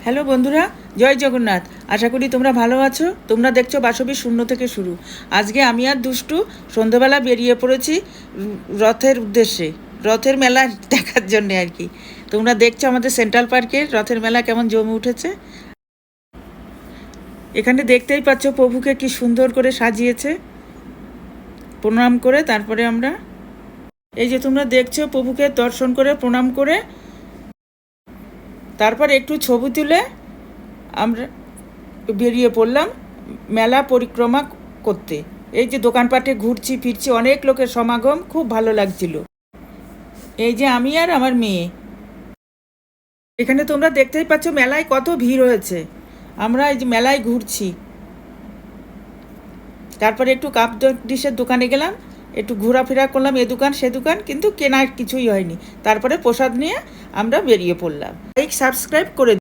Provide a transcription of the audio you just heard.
Hello বন্ধুরা, জয় জগন্নাথ। আশা করি তোমরা ভালো আছো। তোমরা দেখছো বাসবী শূন্য থেকে শুরু। আজকে আমি আর দুষ্টু সন্ধ্যাবেলা বেরিয়ে পড়েছি রথের উদ্দেশ্যে, রথের মেলা দেখার জন্যে আর কি। তোমরা দেখছো আমাদের সেন্ট্রাল পার্কের রথের মেলা কেমন জমে উঠেছে। এখানে দেখতেই পাচ্ছ প্রভুকে কি সুন্দর করে সাজিয়েছে। প্রণাম করে তারপরে আমরা এই যে তোমরা দেখছো প্রভুকে দর্শন করে প্রণাম করে তারপর একটু ছবি তুলে আমরা বেরিয়ে পড়লাম মেলা পরিক্রমা করতে। এই যে দোকানপাটে ঘুরছি ফিরছি, অনেক লোকের সমাগম, খুব ভালো লাগছিল। এই যে আমি আর আমার মেয়ে, এখানে তোমরা দেখতেই পাচ্ছ মেলায় কত ভিড় হয়েছে। আমরা এই যে মেলায় ঘুরছি, তারপরে একটু কাপ ডিশের দোকানে গেলাম, একটু ঘোরাফেরা করলাম এ দোকান সে দোকান, কিন্তু কেনার কিছুই হয়নি। তারপরে প্রসাদ নিয়ে আমরা বেরিয়ে পড়লাম। লাইক সাবস্ক্রাইব করে